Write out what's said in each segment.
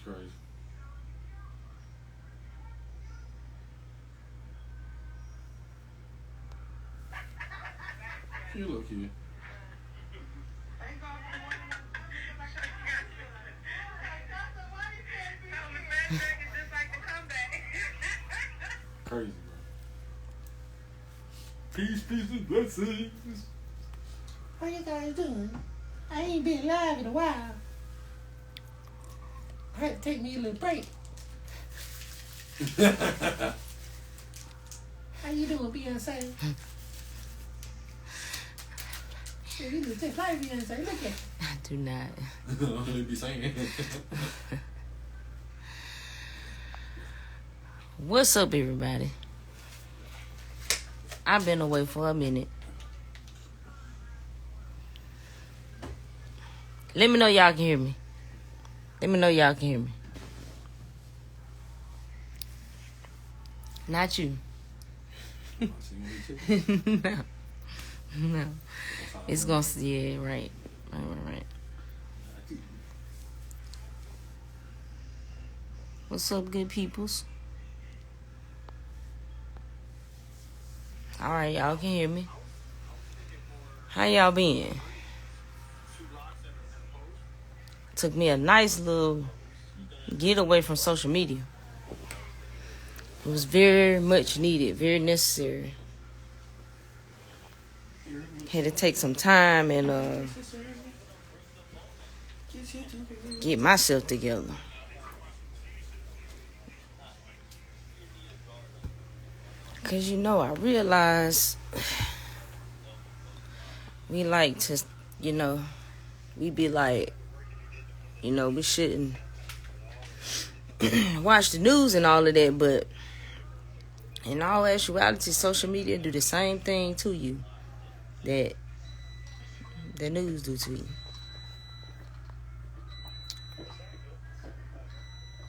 crazy. You look cute. Crazy, bro. Peace, peace, and blessings. What you guys doing? I ain't been live in a while. I had to take me a little break. How you doing, Beyonce? Yeah, you look just like Beyonce. Look at you. I do not. Only be saying. What's up, everybody? I've been away for a minute. Let me know y'all can hear me. Let me know y'all can hear me. Not you. No. No. It's gonna, yeah, right. Right. What's up, good peoples? Alright, y'all can hear me. How y'all been? Took me a nice little get away from social media. It was very much needed, very necessary. Had to take some time and get myself together. Cause I realized we like to, we be like, we shouldn't watch the news and all of that, but in all actuality, social media do the same thing to you that the news do to you.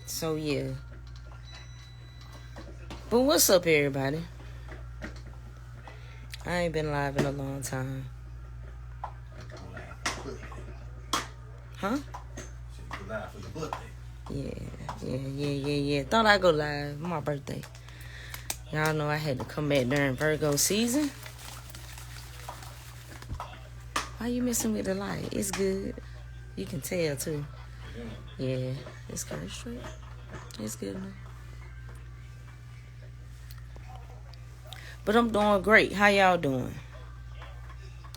So yeah. But what's up, everybody? I ain't been live in a long time. Huh? Live for your birthday. Yeah. Thought I'd go live. My birthday. Y'all know I had to come back during Virgo season. Why you messing with the light? It's good. You can tell too. Yeah, it's kind of straight. It's good enough. But I'm doing great. How y'all doing?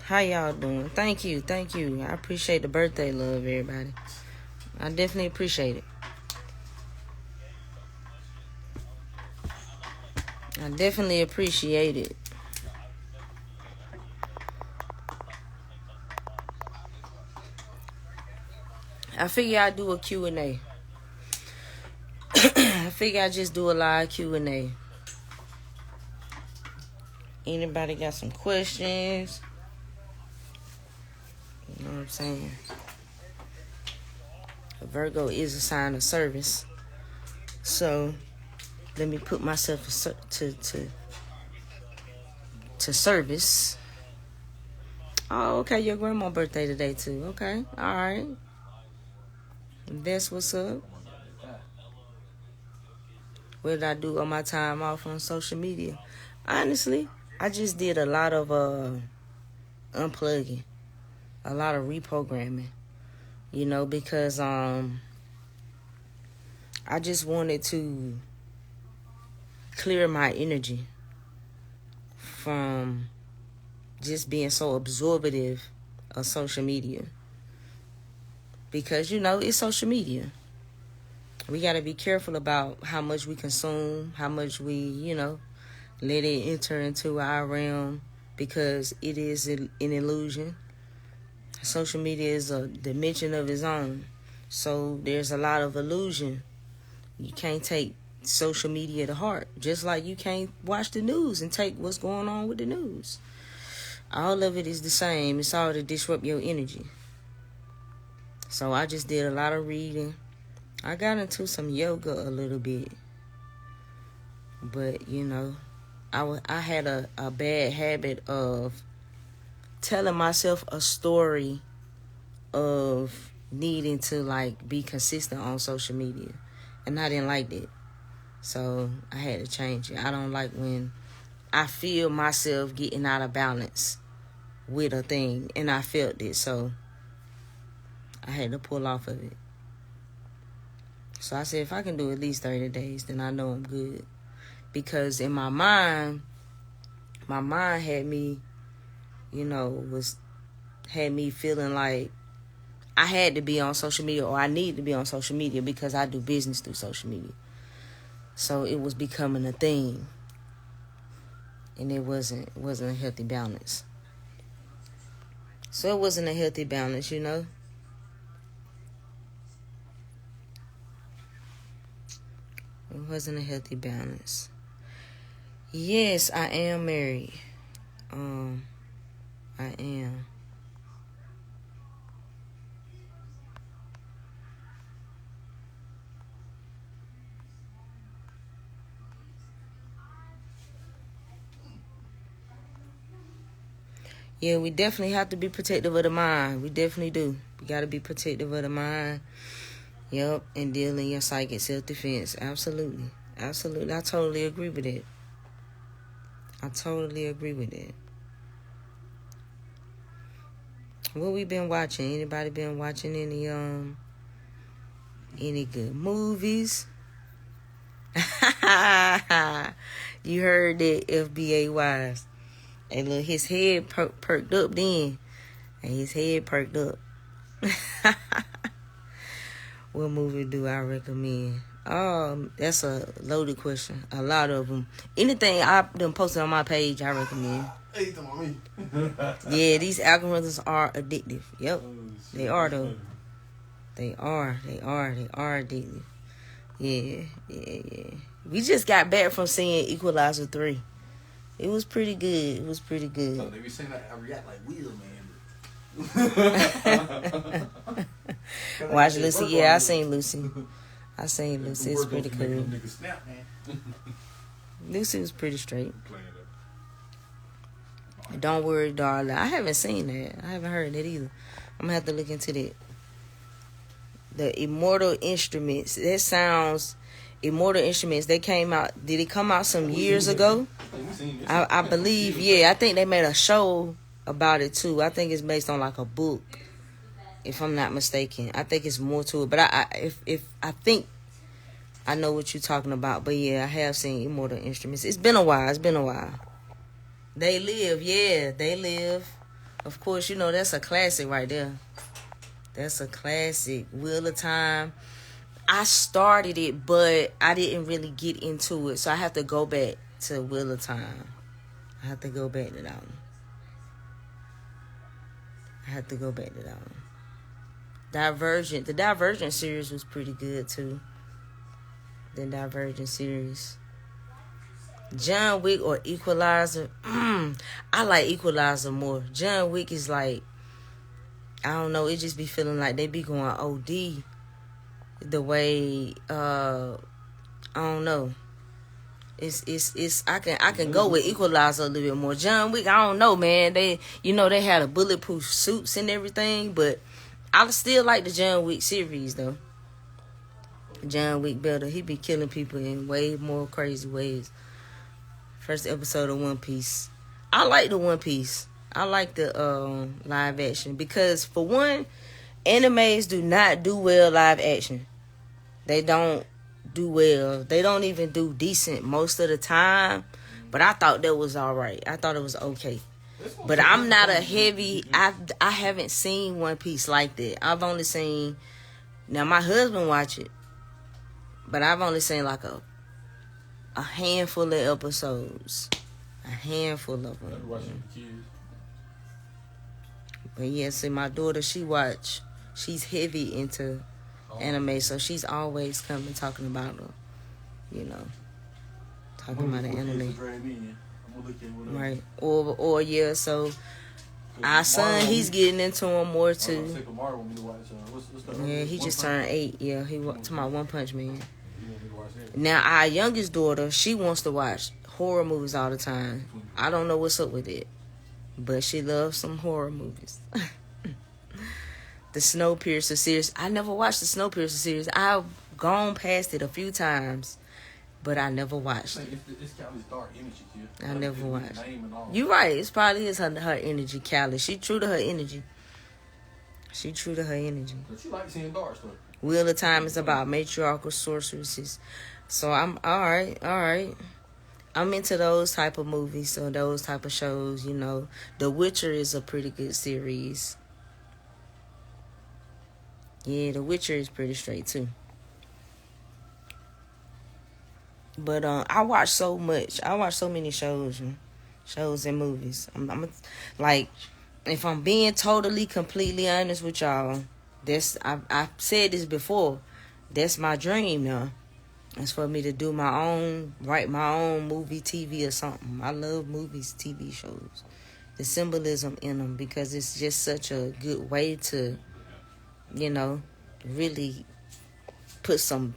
Thank you. I appreciate the birthday love, everybody. I definitely appreciate it. I figure I'd do a Q&A. I figure I'd just do a live Q&A. Anybody got some questions? You know what I'm saying? Virgo is a sign of service. So, let me put myself to service. Oh, okay, your grandma's birthday today too. Okay, all right. That's what's up. What did I do on my time off on social media? Honestly, I just did a lot of unplugging, a lot of reprogramming, because I just wanted to clear my energy from just being so absorbative of social media. Because, it's social media. We got to be careful about how much we consume, how much we, let it enter into our realm, because it is an illusion. Social media is a dimension of its own. So there's a lot of illusion. You can't take social media to heart, just like you can't watch the news and take what's going on with the news. All of it is the same. It's all to disrupt your energy. So I just did a lot of reading. I got into some yoga a little bit. But, I had a bad habit of telling myself a story of needing to like be consistent on social media, and I didn't like that. So I had to change it. I don't like when I feel myself getting out of balance with a thing, and I felt it, so I had to pull off of it. So I said, if I can do at least 30 days, then I know I'm good. Because in my mind had me, had me feeling like I had to be on social media, or I need to be on social media because I do business through social media. So it was becoming a thing. And it wasn't a healthy balance. So it wasn't a healthy balance, It wasn't a healthy balance. Yes, I am married. I am. Yeah, we definitely have to be protective of the mind. We definitely do. We got to be protective of the mind. Yep, and deal in your psychic self-defense. Absolutely. Absolutely. I totally agree with it. What we been watching? Anybody been watching any good movies? You heard that, FBA Wise. And look, his head perked up then. And his head perked up. What movie do I recommend? That's a loaded question. A lot of them. Anything I done posted on my page, I recommend. Hey, come on me. Yeah, these algorithms are addictive. Yep, they are though. They are addictive. Yeah. We just got back from seeing Equalizer 3. It was pretty good. So they be saying that I react like Will, man. Watch Lucy. Yeah, I seen Lucy. It's pretty cool. Lucy was pretty straight. Don't worry, darling. I haven't seen that. I haven't heard that either. I'm gonna have to look into that. The Immortal Instruments. That sounds... Immortal Instruments. They came out... Did it come out some years ago? I believe, yeah. I think they made a show about it too. I think it's based on like a book, if I'm not mistaken. I think it's more to it. But I think I know what you're talking about. But yeah, I have seen Immortal Instruments. It's been a while. They Live. Of course, that's a classic right there. That's a classic. Wheel of Time. I started it, but I didn't really get into it. So I have to go back to Wheel of Time. I have to go back to that one. Divergent. The Divergent series was pretty good too. The Divergent series. John Wick or Equalizer. I like Equalizer more. John Wick is like, I don't know, it just be feeling like they be going OD. The way I don't know. It's I can go with Equalizer a little bit more. John Wick, I don't know, man. They had a bulletproof suits and everything, but I still like the John Wick series though. John Wick better. He be killing people in way more crazy ways. First episode of One Piece. I like the One Piece. I like the live action because for one, animes do not do well live action. They don't do well. They don't even do decent most of the time. But I thought that was all right. I thought it was okay. But I'm not a heavy... I haven't seen One Piece like that. I've only seen... Now, my husband watch it. But I've only seen like a handful of episodes. A handful of them. But yeah, see, my daughter, she's heavy into anime, so she's always coming talking about the anime. Right. Or yeah, so our son, he's getting into them more too. Yeah, he just turned 8. Yeah, he went to my One Punch Man. Now, our youngest daughter, she wants to watch horror movies all the time. I don't know what's up with it, but she loves some horror movies. the Snowpiercer series. I never watched the Snowpiercer series. I've gone past it a few times, but I never watched it. It's Callie's dark energy, kid. I never watched. Name and all. You're right. It's probably is her energy, Callie. She true to her energy. She true to her energy. But she likes seeing dark stuff. Wheel of Time is about matriarchal sorceresses. So I'm all right. I'm into those type of movies, so those type of shows, you know. The Witcher is a pretty good series. Yeah, The Witcher is pretty straight too. But I watch so much. I watch so many shows and movies. I'm like, if I'm being totally, completely honest with y'all, I've said this before. That's my dream now. It's for me to do write my own movie, TV or something. I love movies, TV shows. The symbolism in them, because it's just such a good way to, you know, really put some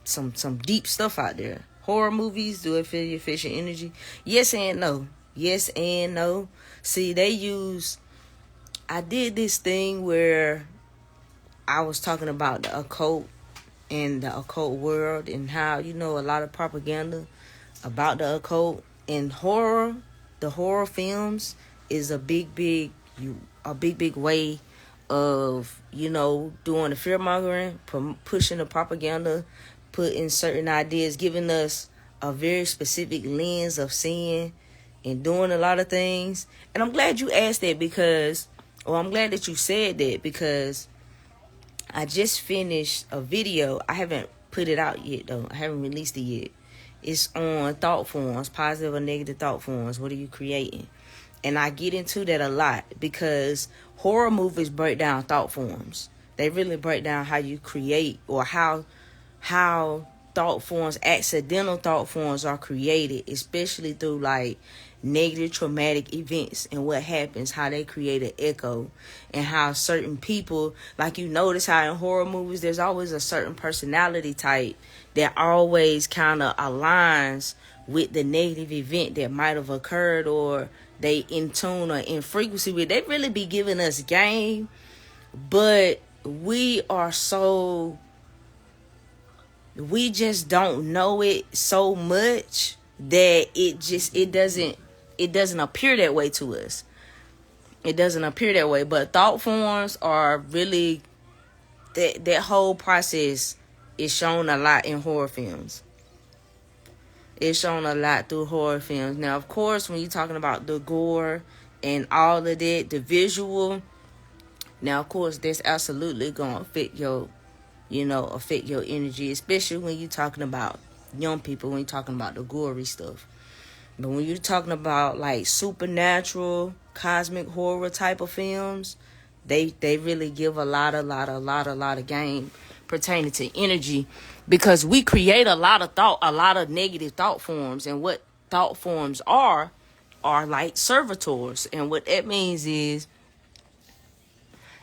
deep stuff out there. Horror movies, do it feel your fish and energy? Yes and no. Yes and no. See, I did this thing where I was talking about the occult and the occult world, and how, you know, a lot of propaganda about the occult and horror. The horror films is a big way of, you know, doing the fear mongering, pushing the propaganda, putting certain ideas, giving us a very specific lens of seeing and doing a lot of things. And I'm glad you asked that I'm glad that you said that, because I just finished a video. I haven't put it out yet, though. I haven't released it yet. It's on thought forms, positive or negative thought forms. What are you creating? And I get into that a lot, because horror movies break down thought forms. They really break down how you create, or how thought forms, accidental thought forms are created, especially through like negative traumatic events, and what happens, how they create an echo, and how certain people, like, you notice how in horror movies there's always a certain personality type that always kind of aligns with the negative event that might have occurred, or they in tune or in frequency with. They really be giving us game, but we just don't know it so much that it doesn't appear that way to us. It doesn't appear that way. But thought forms are really, that whole process is shown a lot in horror films. It's shown a lot through horror films. Now, of course, when you're talking about the gore and all of that, the visual, now, of course, that's absolutely going to affect your energy, especially when you're talking about young people, when you're talking about the gory stuff. But when you're talking about like supernatural, cosmic horror type of films, they really give a lot of game pertaining to energy, because we create a lot of negative thought forms. And what thought forms are like servitors. And what that means is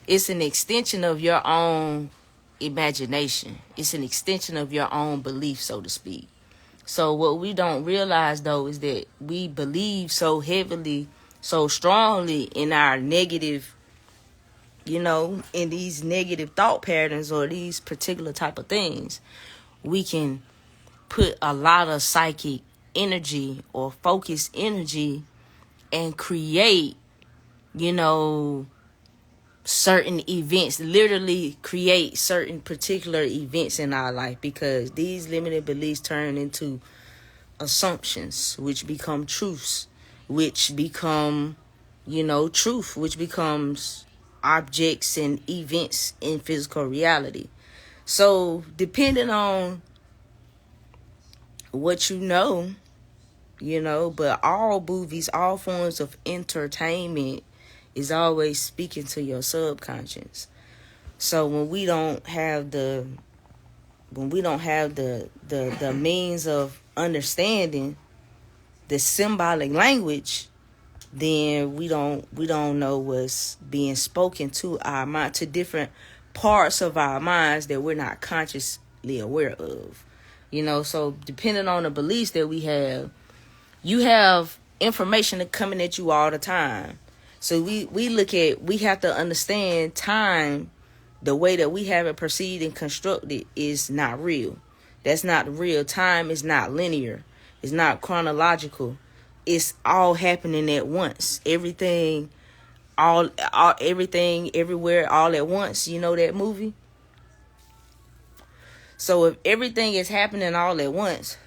it's an extension of your own imagination. It's an extension of your own belief, so to speak. So what we don't realize, though, is that we believe so heavily, so strongly in our negative, in these negative thought patterns or these particular type of things. We can put a lot of psychic energy or focused energy and create, certain events, literally create certain particular events in our life, because these limited beliefs turn into assumptions, which become truths, which become, truth, which becomes objects and events in physical reality. So depending on what but all movies, all forms of entertainment is always speaking to your subconscious. So when we don't have the means of understanding the symbolic language, then we don't know what's being spoken to our mind, to different parts of our minds that we're not consciously aware of. So depending on the beliefs that we have, you have information coming at you all the time. So we have to understand time the way that we have it perceived and constructed is not real. That's not real. Time is not linear. It's not chronological. It's all happening at once. Everything, everything, everywhere, all at once. You know that movie? So if everything is happening all at once,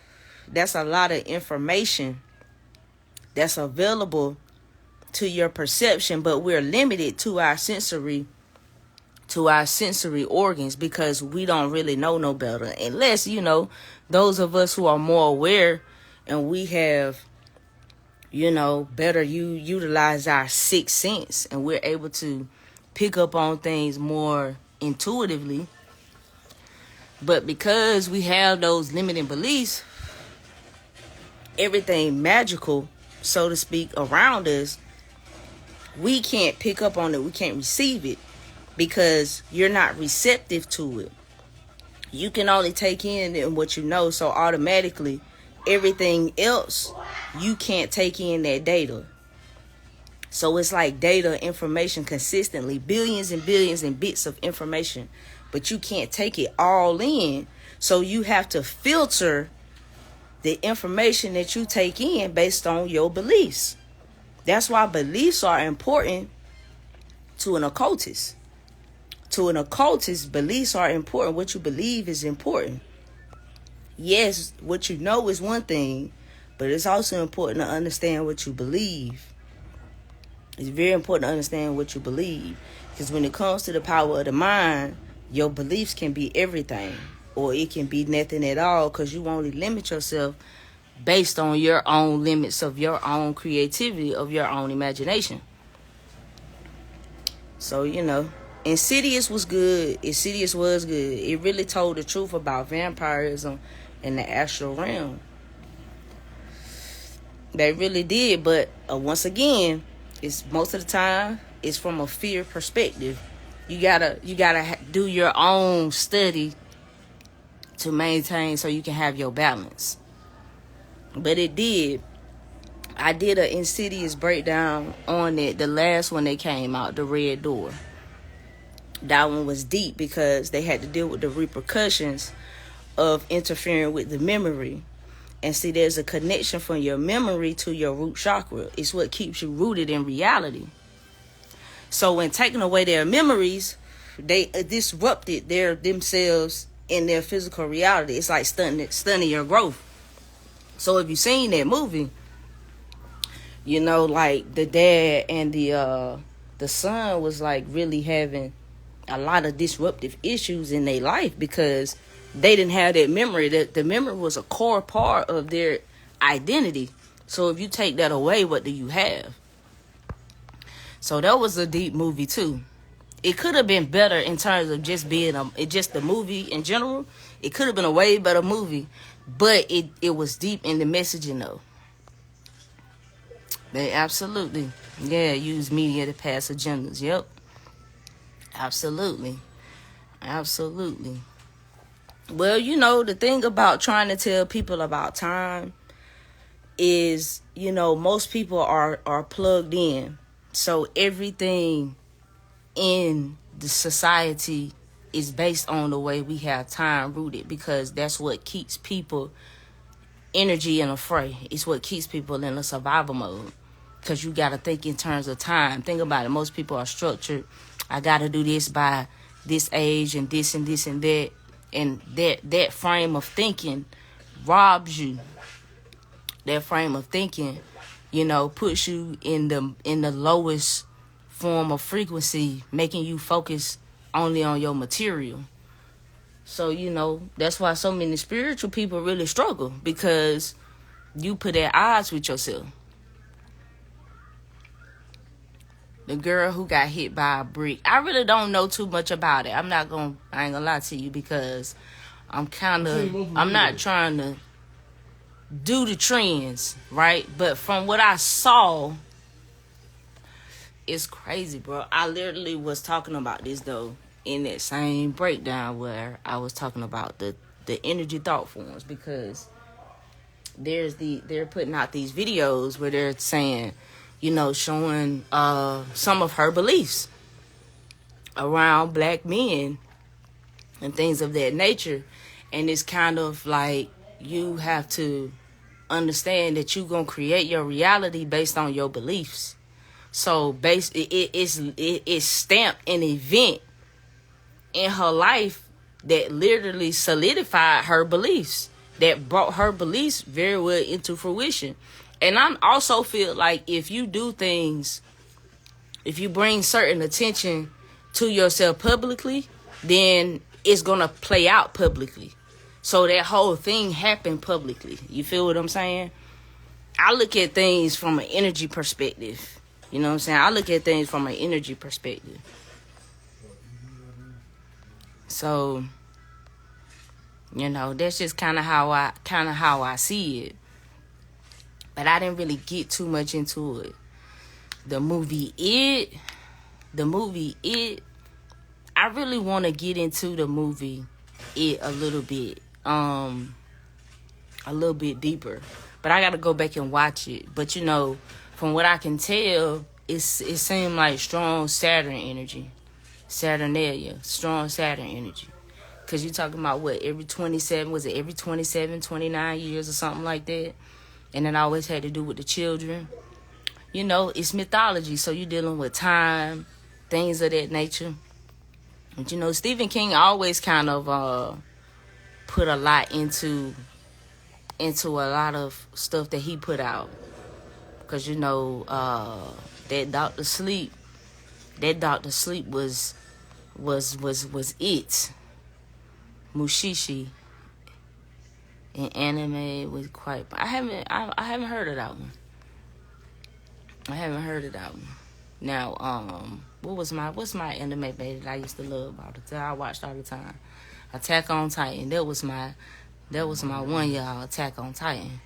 that's a lot of information that's available to your perception, but we're limited to our sensory organs because we don't really know no better. Unless, those of us who are more aware and we have, better utilize our sixth sense and we're able to pick up on things more intuitively. But because we have those limiting beliefs, everything magical, so to speak, around us, we can't pick up on it. We can't receive it because you're not receptive to it. You can only take in what you know. So automatically, everything else, you can't take in that data. So it's like data, information consistently, billions and billions and bits of information, but you can't take it all in. So you have to filter the information that you take in based on your beliefs. That's why beliefs are important to an occultist. To an occultist, beliefs are important. What you believe is important. Yes, what you know is one thing, but it's also important to understand what you believe. It's very important to understand what you believe. Because when it comes to the power of the mind, your beliefs can be everything. Or it can be nothing at all because you only limit yourself based on your own limits of your own creativity, of your own imagination. So, Insidious was good. Insidious was good. It really told the truth about vampirism and the astral realm. They really did. But once again, it's most of the time, it's from a fear perspective. You gotta do your own study to maintain so you can have your balance. But it did. I did an Insidious breakdown on it. The last one that came out, The Red Door. That one was deep because they had to deal with the repercussions of interfering with the memory. And see, there's a connection from your memory to your root chakra. It's what keeps you rooted in reality. So when taking away their memories, they disrupted themselves in their physical reality. It's like stunning your growth. So if you've seen that movie, like the dad and the son was like really having a lot of disruptive issues in their life because they didn't have that memory. That the memory was a core part of their identity. So if you take that away, what do you have? So that was a deep movie too. It could have been better in terms of just being just the movie in general. It could have been a way better movie, but it was deep in the messaging though. They absolutely, use media to pass agendas. Yep. Absolutely. Well, the thing about trying to tell people about time is, most people are plugged in. So everything in the society is based on the way we have time rooted because that's what keeps people energy in a fray. It's what keeps people in a survival mode because you got to think in terms of time. Think about it. Most people are structured. I got to do this by this age and this and this and that. And that frame of thinking robs you. That frame of thinking, puts you in the lowest form of frequency, making you focus only on your material. So, that's why so many spiritual people really struggle because you put at odds with yourself. The girl who got hit by a brick. I really don't know too much about it. I ain't gonna lie to you because I'm not trying to do the trends, right? But from what I saw, it's crazy, bro. I literally was talking about this though in that same breakdown where I was talking about the energy thought forms because they're putting out these videos where they're saying, showing some of her beliefs. around black men and things of that nature. And it's kind of like you have to understand that you're going to create your reality based on your beliefs. So it's stamped an event in her life that literally solidified her beliefs, that brought her beliefs very well into fruition. And I also feel like if you do things, if you bring certain attention to yourself publicly, then it's going to play out publicly. So that whole thing happened publicly. You feel what I'm saying? I look at things from an energy perspective. You know what I'm saying? I look at things from an energy perspective. So, you know, that's just kind of how I see it. But I didn't really get too much into it. The movie It, I really want to get into the movie It a little bit deeper. But I got to go back and watch it. But, you know, from what I can tell, it seemed like strong Saturn energy. Saturnalia, strong Saturn energy. Because you're talking about what, every 27 29 years or something like that? And it always had to do with the children. You know, it's mythology, so you're dealing with time, things of that nature. But, you know, Stephen King always kind of put a lot into a lot of stuff that he put out. Because, you know, that Dr. Sleep was it. Mushishi. In anime was quite. I haven't heard of that one. Now, what's my anime baby that I used to love all the time? I watched all the time. Attack on Titan. That was my one, y'all. Attack on Titan.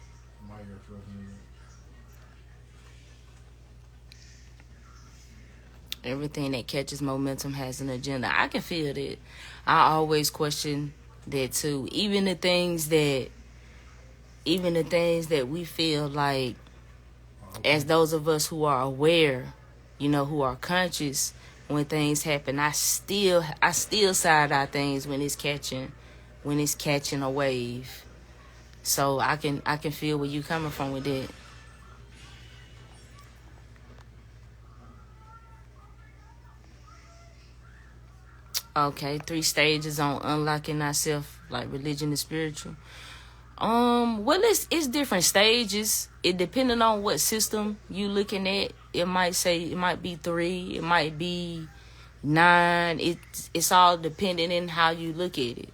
Everything that catches momentum has an agenda. I can feel that. I always question that too. Even the things that we feel like, as those of us who are aware, you know, who are conscious, when things happen, I still side eye things when it's catching a wave. So I can feel where you coming from with that. Okay, 3 stages on unlocking ourselves, like religion and spiritual. Well, it's different stages. It depending on what system you looking at. It might be 3. It might be 9. It's all depending on how you look at it.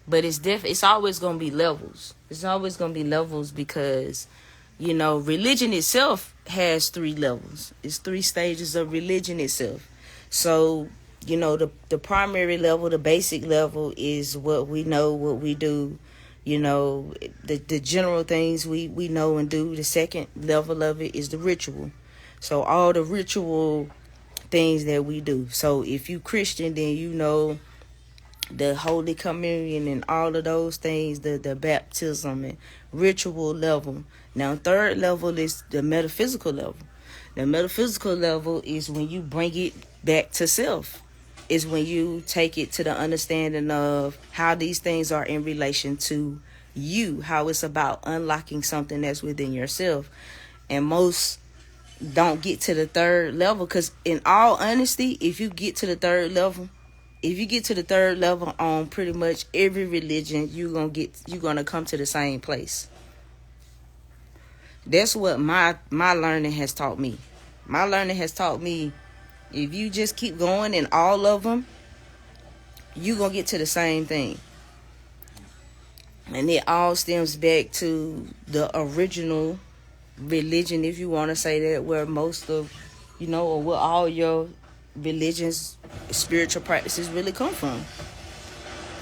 But it's always gonna be levels. It's always gonna be levels because, you know, religion itself has 3 levels. It's 3 stages of religion itself. So, you know, the primary level, the basic level is what we know, what we do. You know, the general things we know and do. The second level of it is the ritual. So all the ritual things that we do. So if you Christian, then you know the Holy Communion and all of those things, the baptism and ritual level. Now, third level is the metaphysical level. The metaphysical level is when you bring it back to self. Is when you take it to the understanding of how these things are in relation to you, how it's about unlocking something that's within yourself. And most don't get to the third level because, in all honesty, if you get to the third level on pretty much every religion, you're gonna come to the same place. That's what my learning has taught me. My learning has taught me, if you just keep going in all of them, you're going to get to the same thing. And it all stems back to the original religion, if you want to say that, where most of, you know, or where all your religions, spiritual practices really come from.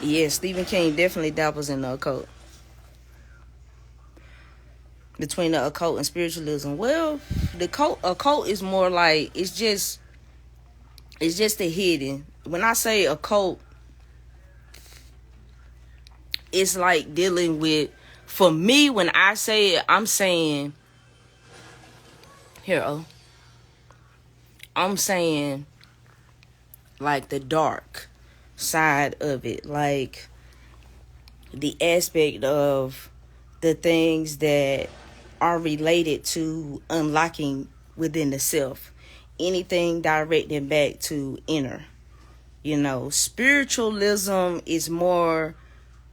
Yeah, Stephen King definitely dabbles in the occult. Between the occult and spiritualism, well, the occult is more like, it's just the hidden. When I say occult, it's like dealing with, for me, when I say it, I'm saying, I'm saying like the dark side of it, like the aspect of the things that are related to unlocking within the self, anything directing back to inner. Spiritualism is more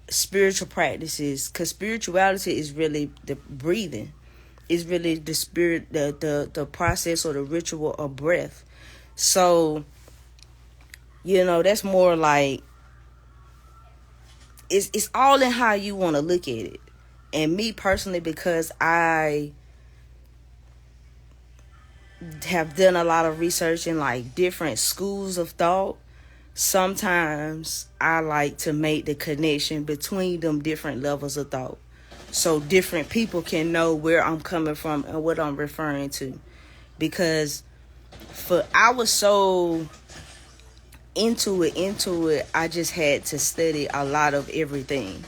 spiritual practices, because spirituality is really the breathing. It's really the spirit, the process or the ritual of breath. So, that's more like, it's all in how you want to look at it. And me personally, because I have done a lot of research in like different schools of thought, sometimes I like to make the connection between them different levels of thought, so different people can know where I'm coming from and what I'm referring to. Because I was so into it, I just had to study a lot of everything,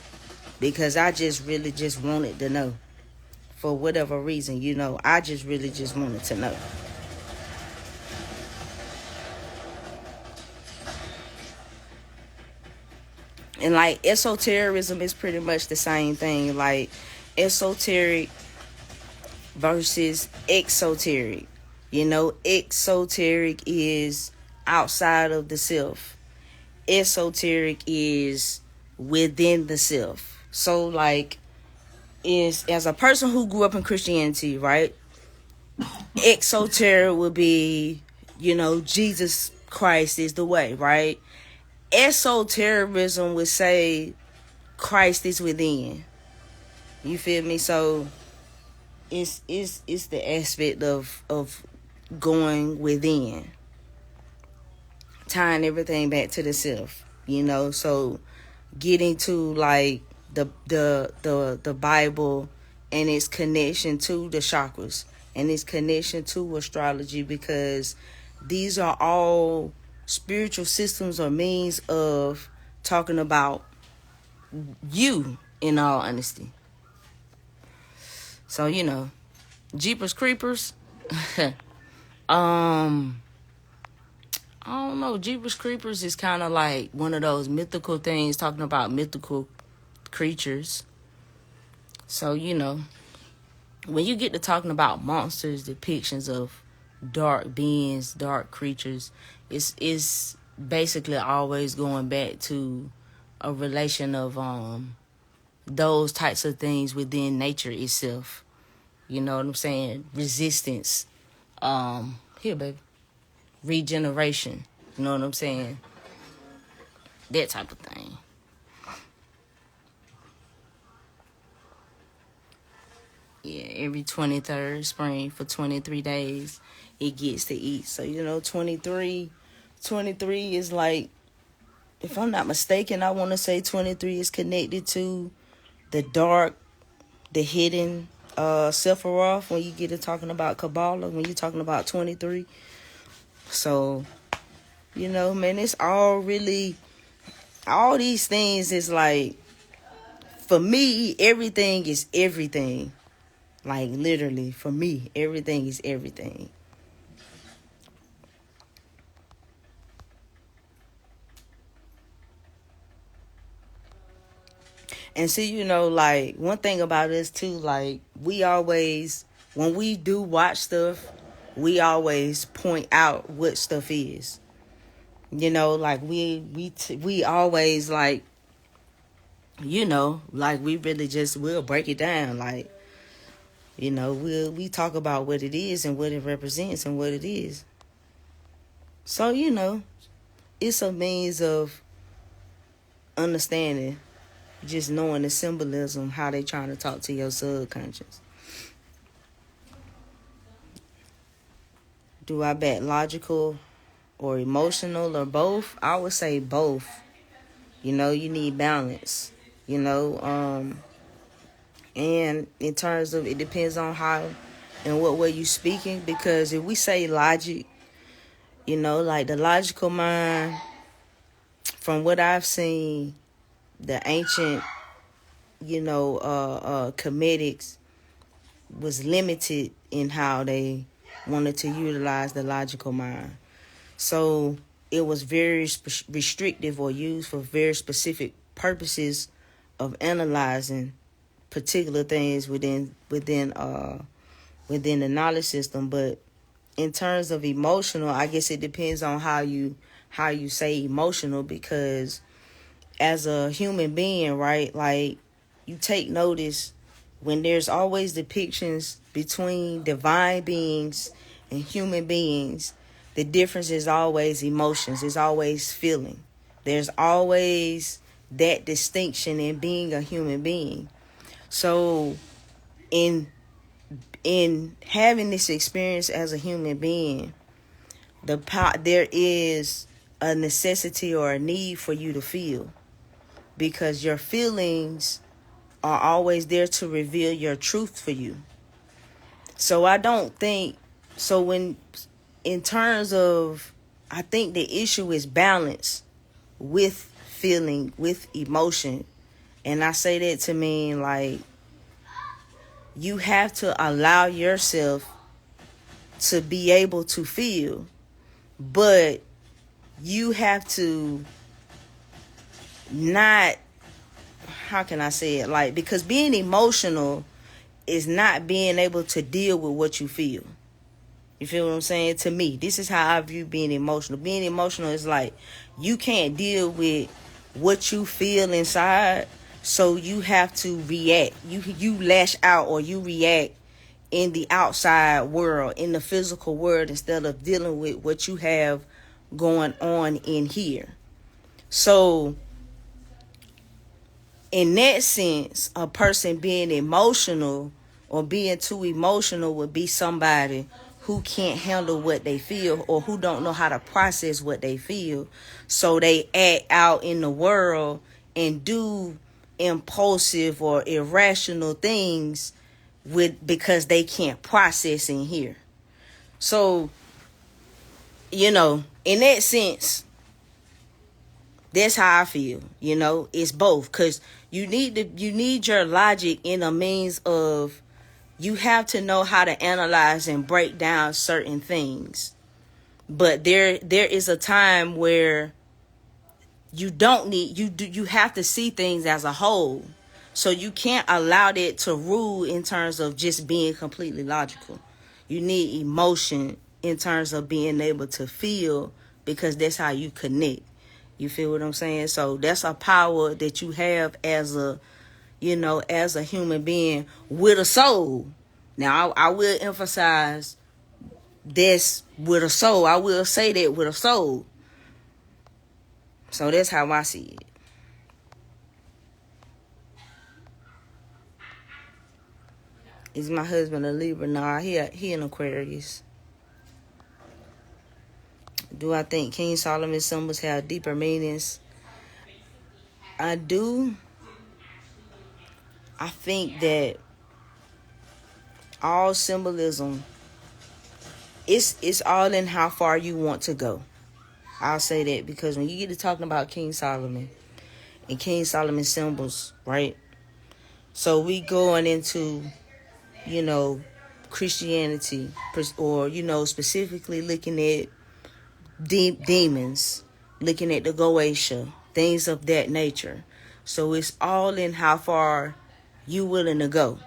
because I just really just wanted to know. For whatever reason, I just really just wanted to know. And like esotericism is pretty much the same thing. Like esoteric versus exoteric. Exoteric is outside of the self. Esoteric is within the self. So like, as a person who grew up in Christianity, right? Exoteric would be, Jesus Christ is the way, right? Esotericism would say Christ is within. You feel me? So it's the aspect of going within, tying everything back to the self. So getting to like the Bible and its connection to the chakras and its connection to astrology, because these are all spiritual systems or means of talking about you, in all honesty. So, Jeepers Creepers. I don't know. Jeepers Creepers is kind of like one of those mythical things, talking about mythical creatures. So, when you get to talking about monsters, depictions of dark beings, dark creatures, it's basically always going back to a relation of those types of things within nature itself. You know what I'm saying? Resistance. Here, baby. Regeneration. You know what I'm saying? That type of thing. Yeah, every 23rd spring for 23 days, it gets to eat. So, 23 is like, if I'm not mistaken, I want to say 23 is connected to the dark, the hidden Sephiroth, when you get to talking about Kabbalah, when you're talking about 23. So, man, it's all really, all these things is like, for me, everything is everything. Like, literally, for me, everything is everything. And see, like, one thing about us, too, like, we always, when we do watch stuff, we always point out what stuff is. Like, we always, like, like, we really just, we'll break it down, like, we talk about what it is and what it represents and what it is. So, it's a means of understanding, just knowing the symbolism, how they trying to talk to your subconscious. Do I bet logical or emotional or both? I would say both. You need balance. And in terms of, it depends on how and what way you speaking. Because if we say logic, like the logical mind, from what I've seen, the ancient, comedics was limited in how they wanted to utilize the logical mind. So it was very restrictive or used for very specific purposes of analyzing particular things within the knowledge system. But in terms of emotional, I guess it depends on how you say emotional, because as a human being, right, like, you take notice when there's always depictions between divine beings and human beings, the difference is always emotions. It's always feeling. There's always that distinction in being a human being. So in having this experience as a human being, there is a necessity or a need for you to feel, because your feelings are always there to reveal your truth for you. So I don't think, so when, in terms of, I think the issue is balance with feeling, with emotion. And I say that to mean, like, you have to allow yourself to be able to feel, but you have to not, how can I say it? Like, because being emotional is not being able to deal with what you feel. You feel what I'm saying? To me, this is how I view being emotional. Being emotional is like, you can't deal with what you feel inside, so you have to react. You lash out, or you react in the outside world, in the physical world, instead of dealing with what you have going on in here. So in that sense, a person being emotional or being too emotional would be somebody who can't handle what they feel, or who don't know how to process what they feel. So they act out in the world and do impulsive or irrational things because they can't process in here. So, in that sense, that's how I feel. It's both, because you need your logic in a means of, you have to know how to analyze and break down certain things. But there is a time where you don't need, you have to see things as a whole. So you can't allow that to rule in terms of just being completely logical. You need emotion in terms of being able to feel, because that's how you connect. You feel what I'm saying? So that's a power that you have as a human being with a soul. Now, I will emphasize this with a soul. I will say that with a soul. So that's how I see it. Is my husband a Libra? Nah, he an Aquarius. Do I think King Solomon's symbols have deeper meanings? I do. I think that all symbolism, it's all in how far you want to go. I'll say that, because when you get to talking about King Solomon and King Solomon's symbols, right? So we going into, Christianity, or, specifically looking at demons, looking at the Goetia, things of that nature. So it's all in how far you willing to go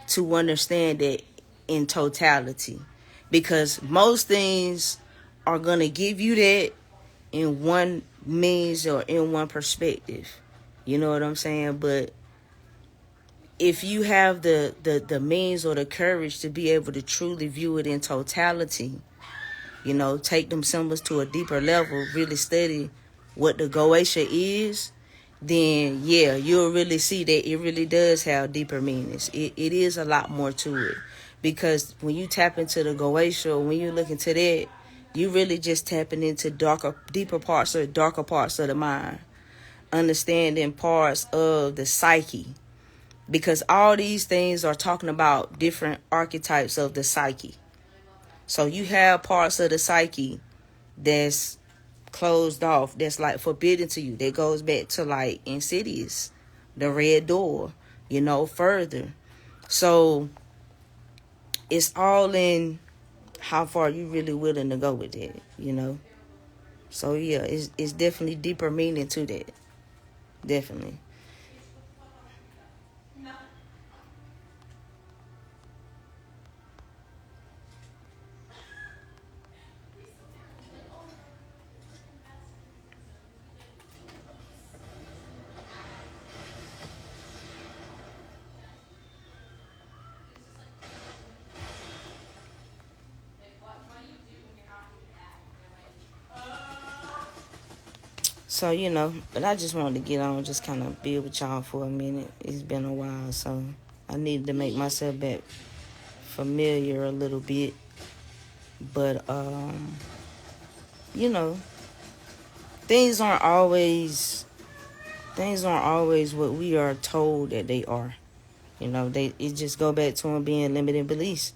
to understand it in totality, because most things are going to give you that in one means or in one perspective. You know what I'm saying? But if you have the means or the courage to be able to truly view it in totality, take them symbols to a deeper level, really study what the Goetia is, then yeah, you'll really see that it really does have deeper meanings. It is a lot more to it, because when you tap into the Goetia, when you look into that, you really just tapping into deeper parts of the mind, understanding parts of the psyche, because all these things are talking about different archetypes of the psyche. So you have parts of the psyche that's closed off, that's like forbidden to you. That goes back to like Insidious, the Red Door, further. So it's all in how far you really willing to go with it, So yeah, it's definitely deeper meaning to that. Definitely. So, but I just wanted to get on, just kind of be with y'all for a minute. It's been a while, so I needed to make myself back familiar a little bit. But, things aren't always what we are told that they are. It just go back to them being limited beliefs.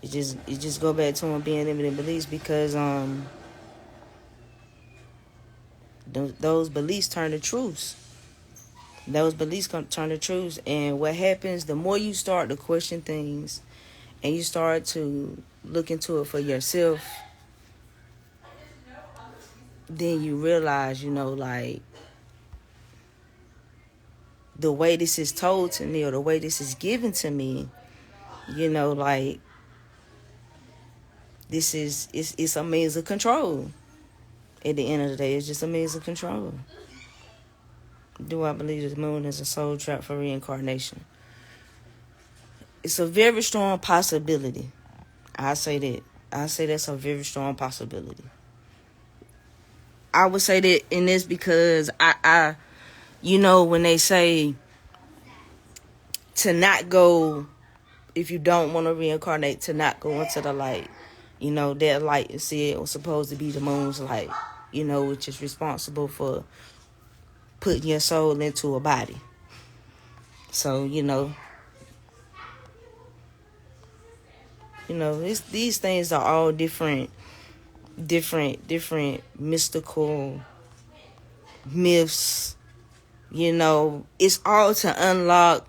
It just go back to them being limited beliefs because, those beliefs turn to truths. Those beliefs turn to truths. And what happens, the more you start to question things and you start to look into it for yourself, then you realize, like, the way this is told to me or the way this is given to me, like, it's a means of control. At the end of the day, it's just a means of control. Do I believe the moon is a soul trap for reincarnation? It's a very strong possibility. I say that. I say that's a very strong possibility. I would say that in this because I when they say to not go, if you don't want to reincarnate, to not go into the light. That light is said was supposed to be the moon's light, which is responsible for putting your soul into a body. So, these things are all different mystical myths. It's all to unlock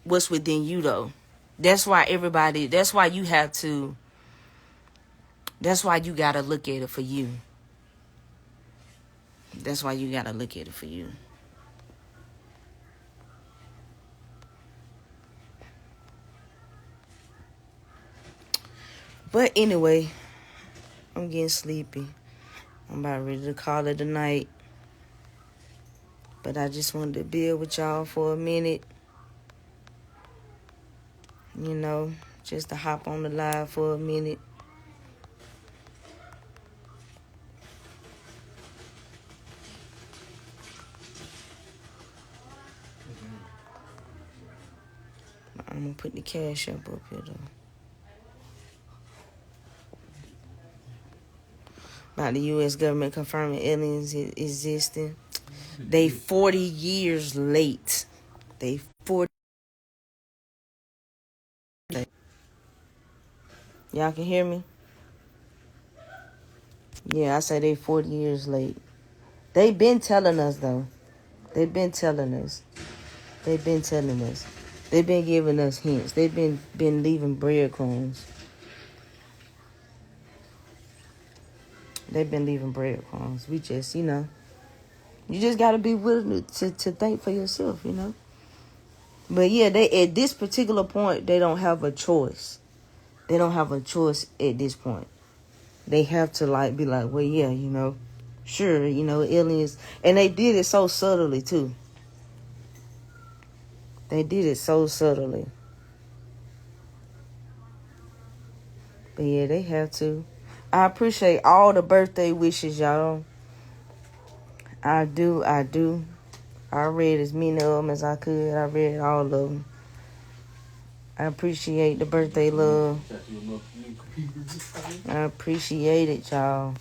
what's within you, though. That's why you gotta look at it for you. That's why you gotta look at it for you. But anyway, I'm getting sleepy. I'm about ready to call it a night. But I just wanted to be with y'all for a minute. Just to hop on the live for a minute. I'm going to put the cash up here, though. About the U.S. government confirming aliens existing. They 40 years late. They 40. Y'all can hear me? Yeah, I say they 40 years late. They been telling us, though. They've been telling us. They've been giving us hints. They've been leaving breadcrumbs. They've been leaving breadcrumbs. We just, you just got to be willing to think for yourself, But yeah, they at this particular point, they don't have a choice. They don't have a choice at this point. They have to be like, well, yeah, sure, aliens. And they did it so subtly, too. They did it so subtly. But yeah, they have to. I appreciate all the birthday wishes, y'all. I do. I read as many of them as I could. I read all of them. I appreciate the birthday love. I appreciate it, y'all.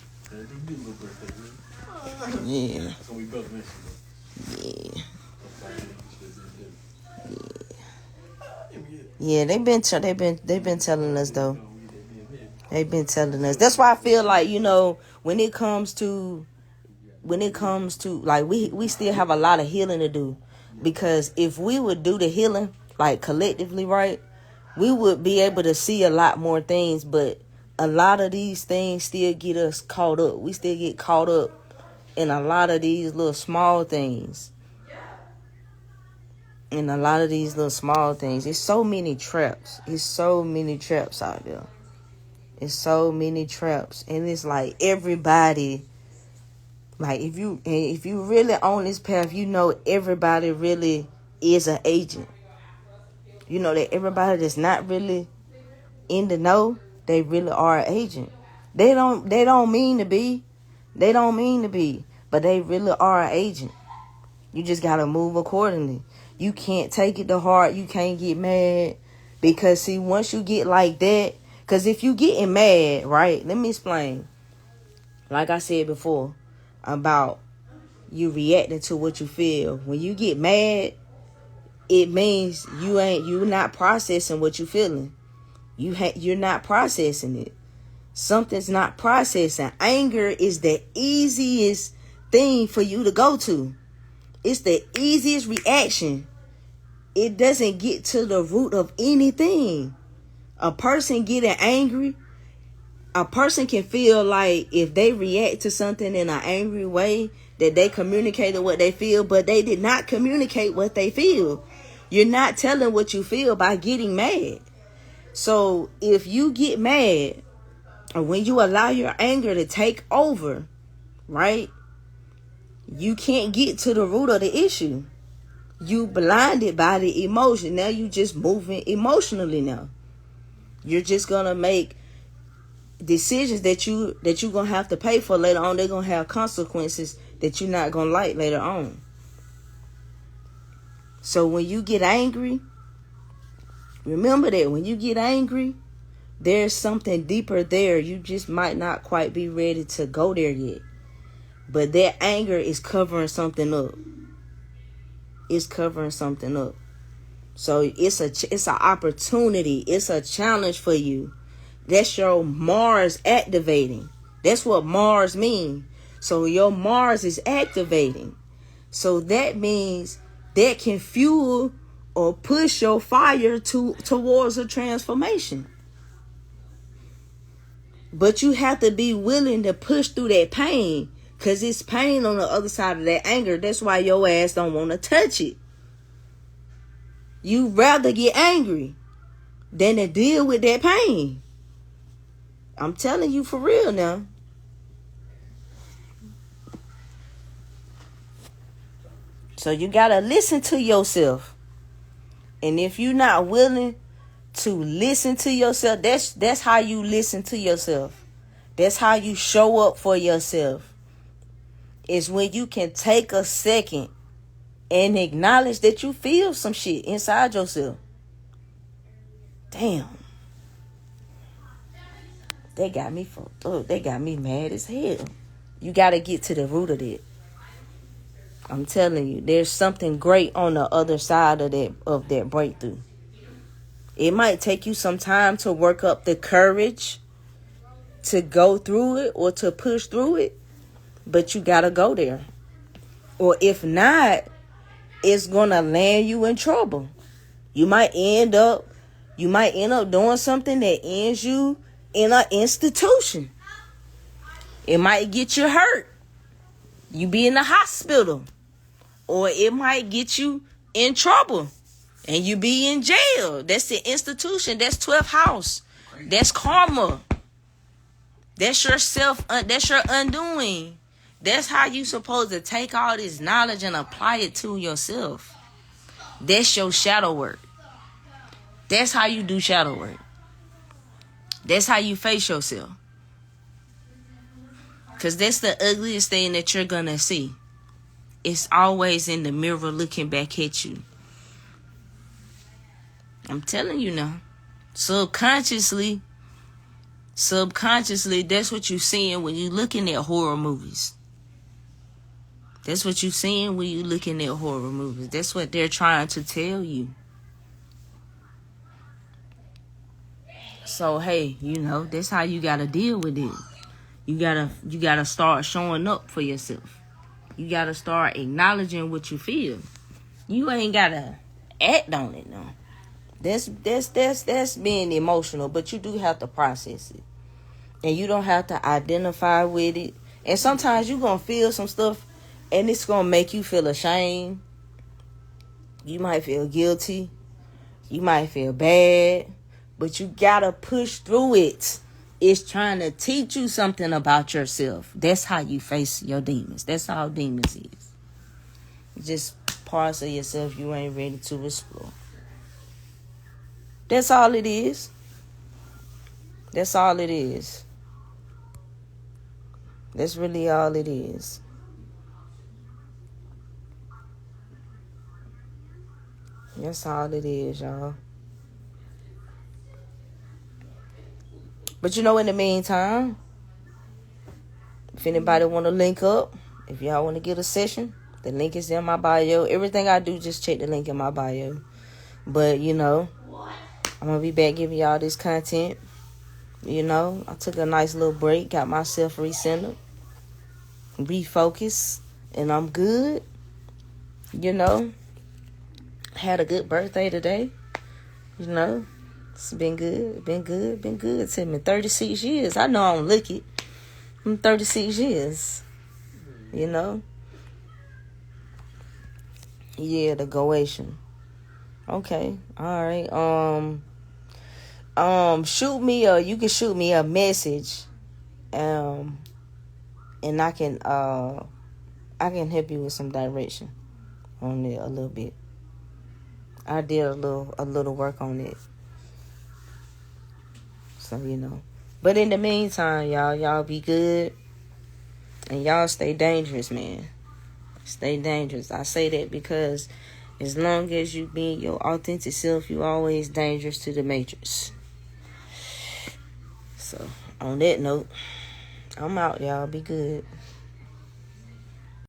Yeah. Yeah, they've been telling us, though. They've been telling us. That's why I feel like, when it comes to we still have a lot of healing to do. Because if we would do the healing, collectively, right, we would be able to see a lot more things. But a lot of these things still get us caught up. We still get caught up in a lot of these little small things. It's so many traps. It's so many traps out there. It's so many traps. And it's like everybody, like if you really on this path, you know everybody really is an agent. You know that everybody that's not really in the know, they really are an agent. They don't mean to be. But they really are an agent. You just gotta move accordingly. You can't take it to heart. You can't get mad. Because see, once you get like that, because if you getting mad, right? Let me explain. Like I said before, about you reacting to what you feel. When you get mad, it means you're not processing what you're feeling. You're not processing it. Something's not processing. Anger is the easiest thing for you to go to. It's the easiest reaction. It doesn't get to the root of anything. A person getting angry, a person can feel like if they react to something in an angry way, that they communicated what they feel, but they did not communicate what they feel. You're not telling what you feel by getting mad. So if you get mad, or when you allow your anger to take over, right? You can't get to the root of the issue. You blinded by the emotion. Now you just moving emotionally now. You're just gonna make decisions that you're gonna have to pay for later on. They're gonna have consequences that you're not gonna like later on. So when you get angry, remember that when you get angry, there's something deeper there. You just might not quite be ready to go there yet. But that anger is covering something up. It's covering something up. So it's an opportunity. It's a challenge for you. That's your Mars activating. That's what Mars means. So your Mars is activating. So that means that can fuel or push your fire towards a transformation. But you have to be willing to push through that pain. Because it's pain on the other side of that anger. That's why your ass don't want to touch it. You rather get angry than to deal with that pain. I'm telling you for real now. So you got to listen to yourself. And if you're not willing to listen to yourself, that's how you listen to yourself. That's how you show up for yourself. Is when you can take a second and acknowledge that you feel some shit inside yourself. Damn. They got me fucked up. They got me mad as hell. You got to get to the root of it. I'm telling you, there's something great on the other side of that breakthrough. It might take you some time to work up the courage to go through it or to push through it. But you gotta go there. Or if not, it's gonna land you in trouble. You might end up doing something that ends you in an institution. It might get you hurt. You be in the hospital. Or it might get you in trouble. And you be in jail. That's the institution. That's 12th house. That's karma. That's that's your undoing. That's how you supposed to take all this knowledge and apply it to yourself. That's your shadow work. That's how you do shadow work. That's how you face yourself. Because that's the ugliest thing that you're going to see. It's always in the mirror looking back at you. I'm telling you now. Subconsciously, that's what you're seeing when you're looking at horror movies. That's what you're seeing when you're looking at horror movies. That's what they're trying to tell you. So, hey, that's how you got to deal with it. You gotta start showing up for yourself. You got to start acknowledging what you feel. You ain't got to act on it now. That's being emotional, but you do have to process it. And you don't have to identify with it. And sometimes you're going to feel some stuff and it's going to make you feel ashamed. You might feel guilty. You might feel bad. But you got to push through it. It's trying to teach you something about yourself. That's how you face your demons. That's all demons is. Just parts of yourself you ain't ready to explore. That's all it is. That's all it is. That's really all it is. That's all it is, y'all. But you know, in the meantime, if anybody want to link up, if y'all want to get a session, the link is in my bio. Everything I do, just check the link in my bio. But, you know, I'm going to be back giving y'all this content. You know, I took a nice little break, got myself recentered, refocused, and I'm good. You know, had a good birthday today. You know, it's been good to me. 36 years. I know I don't look it. I'm 36 years. You know? Yeah, the Goation. Okay. All right. Shoot me you can shoot me a message. And I can help you with some direction on it a little bit. I did a little work on it. So, you know. But in the meantime, y'all be good. And y'all stay dangerous, man. Stay dangerous. I say that because as long as you be your authentic self, you always dangerous to the matrix. So, on that note, I'm out, y'all. Be good.